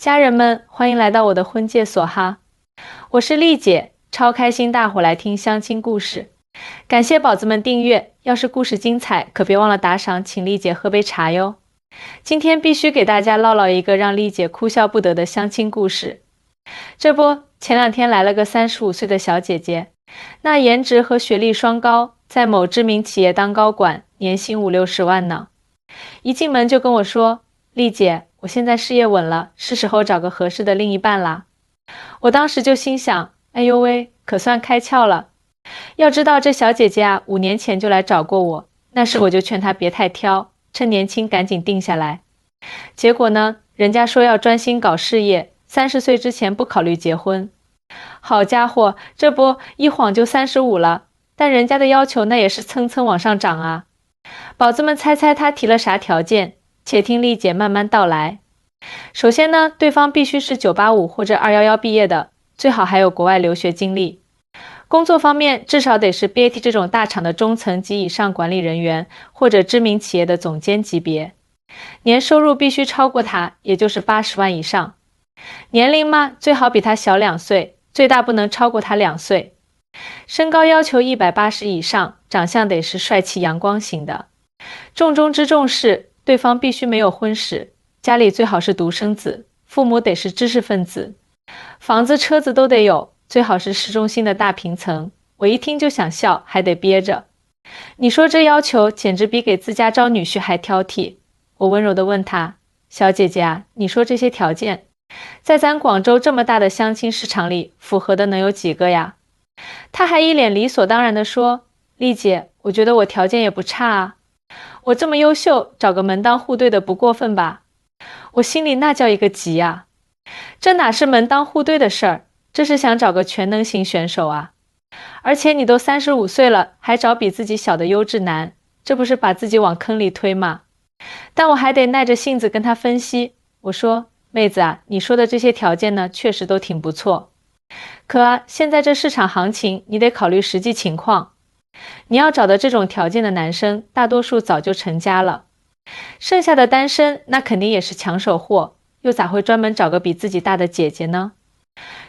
家人们，欢迎来到我的婚介所哈，我是丽姐，超开心大伙来听相亲故事。感谢宝子们订阅，要是故事精彩，可别忘了打赏，请丽姐喝杯茶哟。今天必须给大家唠一个让丽姐哭笑不得的相亲故事。这不，前两天来了个35岁的小姐姐，那颜值和学历双高，在某知名企业当高管，年薪50-60万呢。一进门就跟我说，丽姐，我现在事业稳了，是时候找个合适的另一半啦。我当时就心想，哎呦喂，可算开窍了。要知道这小姐姐啊，5年前就来找过我，那时我就劝她别太挑，趁年轻赶紧定下来。结果呢，人家说要专心搞事业，30岁之前不考虑结婚。好家伙，这不一晃就35了，但人家的要求那也是蹭蹭往上涨啊。宝子们猜猜她提了啥条件？且听丽姐慢慢道来。首先呢，对方必须是985或者211毕业的，最好还有国外留学经历。工作方面至少得是 BAT 这种大厂的中层及以上管理人员，或者知名企业的总监级别。年收入必须超过他，也就是80万以上。年龄嘛，最好比他小2岁，最大不能超过他2岁。身高要求180以上，长相得是帅气阳光型的。重中之重是对方必须没有婚史，家里最好是独生子，父母得是知识分子，房子车子都得有，最好是市中心的大平层。我一听就想笑，还得憋着。你说这要求简直比给自家招女婿还挑剔。我温柔地问他，小姐姐啊，你说这些条件，在咱广州这么大的相亲市场里，符合的能有几个呀？他还一脸理所当然地说，丽姐，我觉得我条件也不差啊。我这么优秀，找个门当户对的不过分吧？我心里那叫一个急啊！这哪是门当户对的事儿，这是想找个全能型选手啊！而且你都35岁了，还找比自己小的优质男，这不是把自己往坑里推吗？但我还得耐着性子跟他分析。我说，妹子啊，你说的这些条件呢，确实都挺不错。可啊，现在这市场行情，你得考虑实际情况。你要找的这种条件的男生，大多数早就成家了，剩下的单身那肯定也是抢手货，又咋会专门找个比自己大的姐姐呢？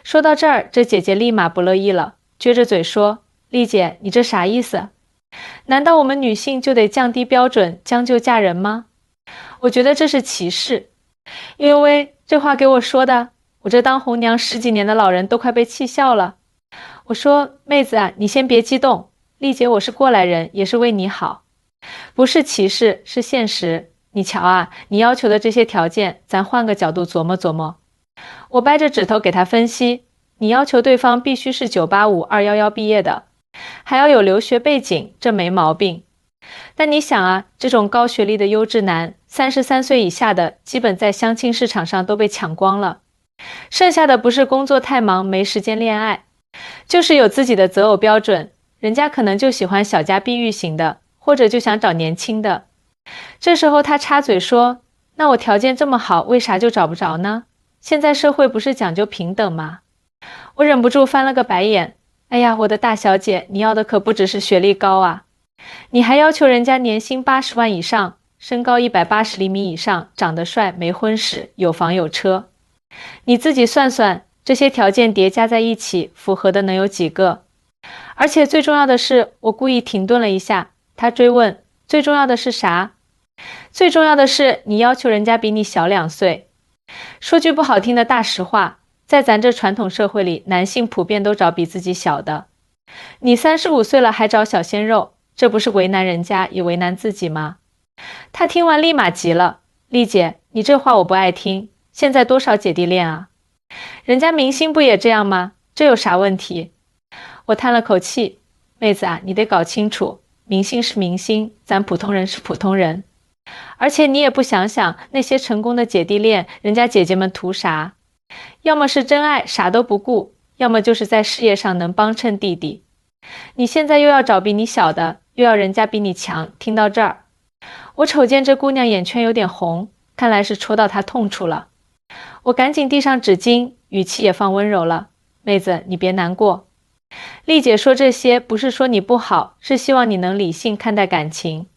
说到这儿，这姐姐立马不乐意了，撅着嘴说，丽姐，你这啥意思？难道我们女性就得降低标准，将就嫁人吗？我觉得这是歧视。哎呦喂，这话给我说的，我这当红娘10几年的老人都快被气笑了。我说，妹子啊，你先别激动，丽姐我是过来人，也是为你好。不是歧视，是现实。你瞧啊，你要求的这些条件，咱换个角度琢磨琢磨。我掰着指头给他分析，你要求对方必须是985、211毕业的，还要有留学背景，这没毛病。但你想啊，这种高学历的优质男，33岁以下的，基本在相亲市场上都被抢光了。剩下的不是工作太忙没时间恋爱，就是有自己的择偶标准，人家可能就喜欢小家碧玉型的，或者就想找年轻的。这时候他插嘴说，那我条件这么好，为啥就找不着呢？现在社会不是讲究平等吗？我忍不住翻了个白眼，哎呀，我的大小姐，你要的可不只是学历高啊，你还要求人家年薪80万以上，身高180厘米以上，长得帅，没婚史，有房有车。你自己算算，这些条件叠加在一起，符合的能有几个？而且最重要的是，我故意停顿了一下，他追问，最重要的是啥？最重要的是你要求人家比你小2岁。说句不好听的大实话，在咱这传统社会里，男性普遍都找比自己小的。你35岁了还找小鲜肉，这不是为难人家也为难自己吗？他听完立马急了，丽姐，你这话我不爱听，现在多少姐弟恋啊？人家明星不也这样吗？这有啥问题？我叹了口气，妹子啊，你得搞清楚，明星是明星，咱普通人是普通人。而且你也不想想那些成功的姐弟恋，人家姐姐们图啥？要么是真爱啥都不顾，要么就是在事业上能帮衬弟弟。你现在又要找比你小的，又要人家比你强，听到这儿，我瞅见这姑娘眼圈有点红，看来是戳到她痛处了。我赶紧递上纸巾，语气也放温柔了，妹子，你别难过。丽姐说这些不是说你不好，是希望你能理性看待感情。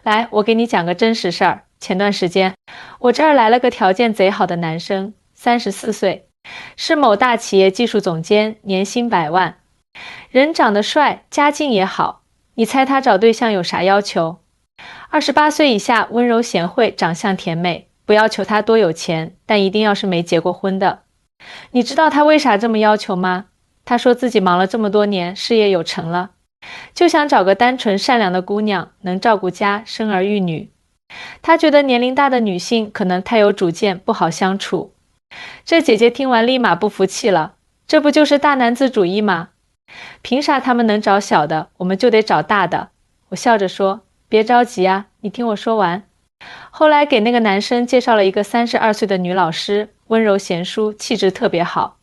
来，我给你讲个真实事儿。前段时间，我这儿来了个条件贼好的男生34岁，是某大企业技术总监，年薪100万。人长得帅，家境也好，你猜他找对象有啥要求？28岁以下，温柔贤惠，长相甜美，不要求他多有钱，但一定要是没结过婚的。你知道他为啥这么要求吗？他说自己忙了这么多年，事业有成了，就想找个单纯善良的姑娘，能照顾家，生儿育女。他觉得年龄大的女性可能太有主见，不好相处。这姐姐听完立马不服气了，这不就是大男子主义吗？凭啥他们能找小的，我们就得找大的？我笑着说，别着急啊，你听我说完。后来给那个男生介绍了一个32岁的女老师，温柔贤淑，气质特别好。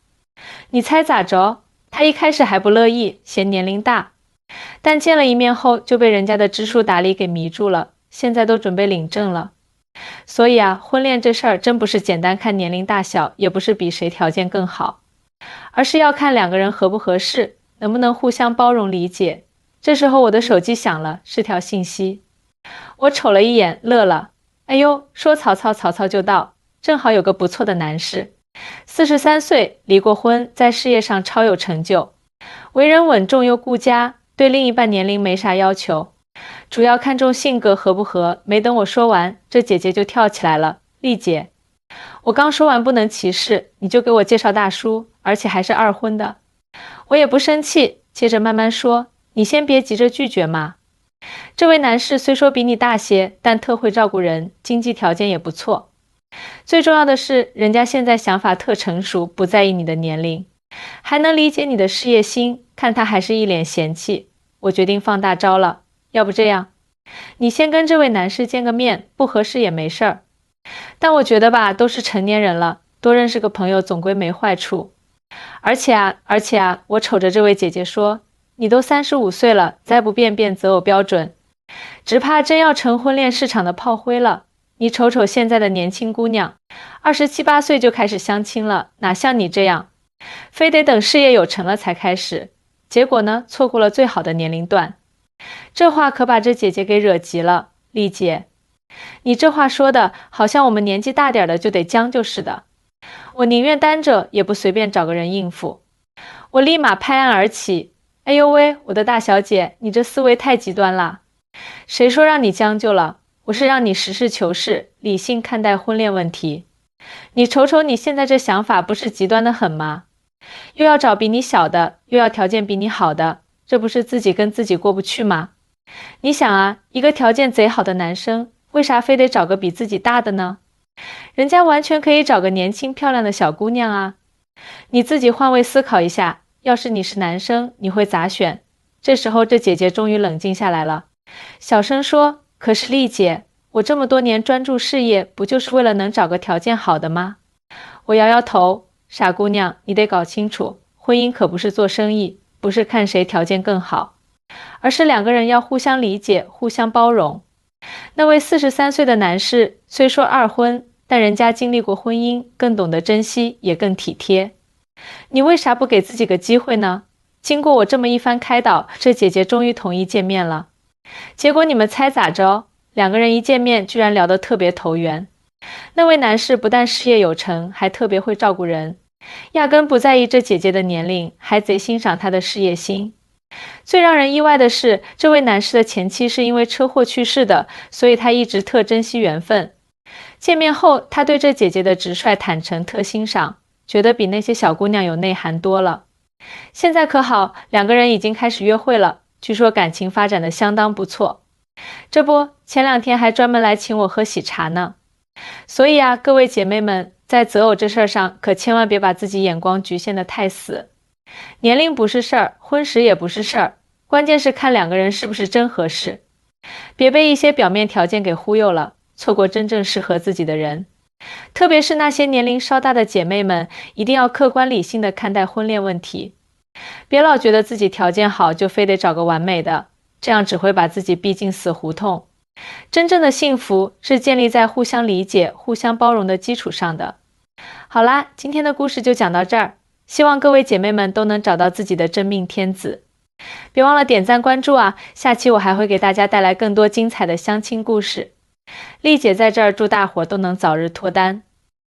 你猜咋着？他一开始还不乐意，嫌年龄大，但见了一面后就被人家的知书达理给迷住了，现在都准备领证了。所以啊，婚恋这事儿真不是简单看年龄大小，也不是比谁条件更好，而是要看两个人合不合适，能不能互相包容理解。这时候我的手机响了，是条信息。我瞅了一眼，乐了。哎呦，说曹操，曹操就到，正好有个不错的男士。43岁，离过婚，在事业上超有成就，为人稳重又顾家，对另一半年龄没啥要求，主要看重性格合不合。没等我说完，这姐姐就跳起来了，丽姐，我刚说完不能歧视，你就给我介绍大叔，而且还是2婚的。我也不生气，接着慢慢说，你先别急着拒绝嘛。这位男士虽说比你大些，但特会照顾人，经济条件也不错。最重要的是，人家现在想法特成熟，不在意你的年龄，还能理解你的事业心，看他还是一脸嫌弃。我决定放大招了，要不这样，你先跟这位男士见个面，不合适也没事儿。但我觉得吧，都是成年人了，多认识个朋友总归没坏处。而且啊，我瞅着这位姐姐说，你都35岁了，再不变变择偶标准，只怕真要成婚恋市场的炮灰了。你瞅瞅现在的年轻姑娘，27、8岁就开始相亲了，哪像你这样，非得等事业有成了才开始。结果呢，错过了最好的年龄段。这话可把这姐姐给惹急了。丽姐，你这话说的好像我们年纪大点的就得将就似的。我宁愿单着，也不随便找个人应付。我立马拍案而起，哎呦喂，我的大小姐，你这思维太极端了。谁说让你将就了？我是让你实事求是，理性看待婚恋问题。你瞅瞅你现在这想法，不是极端的很吗？又要找比你小的，又要条件比你好的，这不是自己跟自己过不去吗？你想啊，一个条件贼好的男生，为啥非得找个比自己大的呢？人家完全可以找个年轻漂亮的小姑娘啊。你自己换位思考一下，要是你是男生，你会咋选？这时候这姐姐终于冷静下来了，小声说，可是丽姐，我这么多年专注事业，不就是为了能找个条件好的吗？我摇摇头，傻姑娘，你得搞清楚，婚姻可不是做生意，不是看谁条件更好，而是两个人要互相理解，互相包容。那位43岁的男士虽说2婚，但人家经历过婚姻，更懂得珍惜，也更体贴。你为啥不给自己个机会呢？经过我这么一番开导，这姐姐终于同意见面了。结果你们猜咋着？两个人一见面居然聊得特别投缘。那位男士不但事业有成，还特别会照顾人，压根不在意这姐姐的年龄，还贼欣赏她的事业心。最让人意外的是，这位男士的前妻是因为车祸去世的，所以他一直特珍惜缘分。见面后，他对这姐姐的直率坦诚特欣赏，觉得比那些小姑娘有内涵多了。现在可好，两个人已经开始约会了，据说感情发展的相当不错。这不，前2天还专门来请我喝喜茶呢。所以啊，各位姐妹们，在择偶这事儿上，可千万别把自己眼光局限得太死。年龄不是事儿，婚时也不是事儿，关键是看两个人是不是真合适。别被一些表面条件给忽悠了，错过真正适合自己的人。特别是那些年龄稍大的姐妹们，一定要客观理性地看待婚恋问题。别老觉得自己条件好就非得找个完美的，这样只会把自己逼进死胡同。真正的幸福是建立在互相理解、互相包容的基础上的。好啦，今天的故事就讲到这儿，希望各位姐妹们都能找到自己的真命天子。别忘了点赞关注啊，下期我还会给大家带来更多精彩的相亲故事。丽姐在这儿祝大伙都能早日脱单。